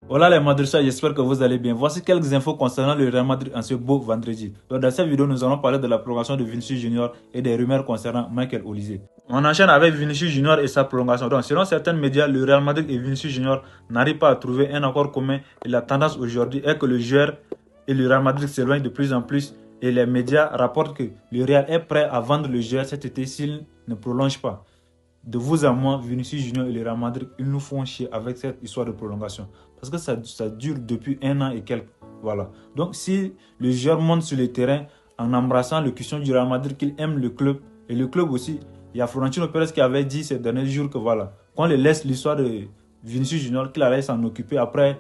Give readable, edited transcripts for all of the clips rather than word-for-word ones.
Voilà les Madrissa, j'espère que vous allez bien. Voici quelques infos concernant le Real Madrid en ce beau vendredi. Donc, dans cette vidéo, nous allons parler de la prolongation de Vinicius Junior et des rumeurs concernant Michael Olise. On enchaîne avec Vinicius Junior et sa prolongation. Donc, selon certains médias, le Real Madrid et Vinicius Junior n'arrivent pas à trouver un accord commun et la tendance aujourd'hui est que le joueur et le Real Madrid s'éloignent de plus en plus et les médias rapportent que le Real est prêt à vendre le joueur cet été s'il ne prolonge pas. De vous à moi, Vinicius Junior et le Real Madrid, ils nous font chier avec cette histoire de prolongation. Parce que ça dure depuis 1 an et quelques. Voilà. Donc, si le joueur monte sur le terrain en embrassant le cushion du Real Madrid, qu'il aime le club, et le club aussi, il y a Florentino Pérez qui avait dit ces derniers jours que voilà, qu'on les laisse l'histoire de Vinicius Junior, qu'il allait s'en occuper après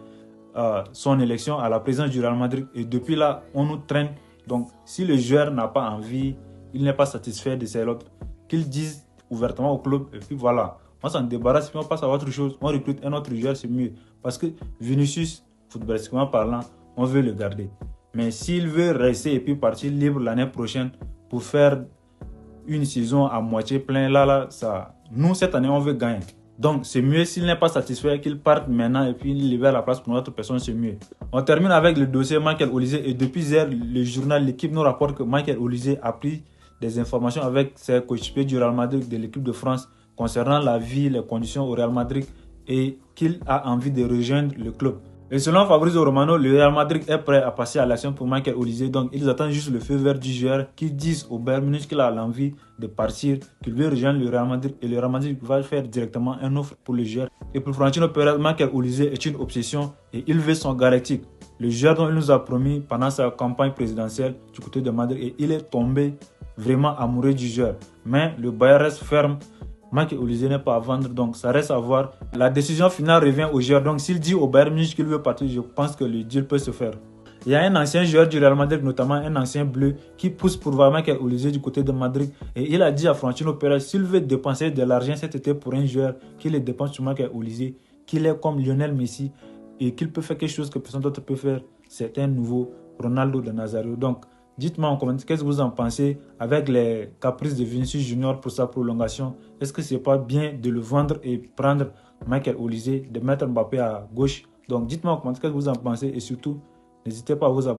son élection à la présidence du Real Madrid. Et depuis là, on nous traîne. Donc, si le joueur n'a pas envie, il n'est pas satisfait de ses autres, qu'il dise ouvertement au club et puis voilà, on s'en débarrasse puis on passe à autre chose, on recrute un autre joueur, c'est mieux parce que Vinicius, footballistiquement parlant, on veut le garder, mais s'il veut rester et puis partir libre l'année prochaine pour faire une saison à moitié plein, là ça, nous cette année on veut gagner. Donc c'est mieux s'il n'est pas satisfait qu'il parte maintenant et puis il libère la place pour une autre personne, c'est mieux. On termine avec le dossier Michael Olise et depuis hier le journal L'équipe nous rapporte que Michael Olise a pris des informations avec ses coéquipiers du Real Madrid de l'équipe de France concernant la vie, les conditions au Real Madrid et qu'il a envie de rejoindre le club. Et selon Fabrizio Romano, le Real Madrid est prêt à passer à l'action pour Michael Olise. Donc ils attendent juste le feu vert du joueur qui disent au Bayern Munich qu'il a l'envie de partir, qu'il veut rejoindre le Real Madrid et le Real Madrid va faire directement une offre pour le joueur. Et pour Florentino Pérez, Michael Olise est une obsession et il veut son Galactique, le joueur dont il nous a promis pendant sa campagne présidentielle du côté de Madrid, et il est tombé vraiment amoureux du joueur. Mais le Bayern reste ferme. Michael Olise n'est pas à vendre, donc ça reste à voir. La décision finale revient au joueur. Donc s'il dit au Bayern Munich qu'il veut partir, je pense que le deal peut se faire. Il y a un ancien joueur du Real Madrid, notamment un ancien bleu, qui pousse pour voir Michael Olise du côté de Madrid. Et il a dit à Florentino Pérez, s'il veut dépenser de l'argent cet été pour un joueur, qu'il le dépense sur Michael Olise, qu'il est comme Lionel Messi et qu'il peut faire quelque chose que personne d'autre peut faire. C'est un nouveau Ronaldo de Nazario. Donc, dites-moi en commentaire qu'est-ce que vous en pensez avec les caprices de Vinicius Junior pour sa prolongation. Est-ce que c'est pas bien de le vendre et prendre Michael Olise, de mettre Mbappé à gauche? Donc dites-moi en commentaire qu'est-ce que vous en pensez et surtout, n'hésitez pas à vous abonner.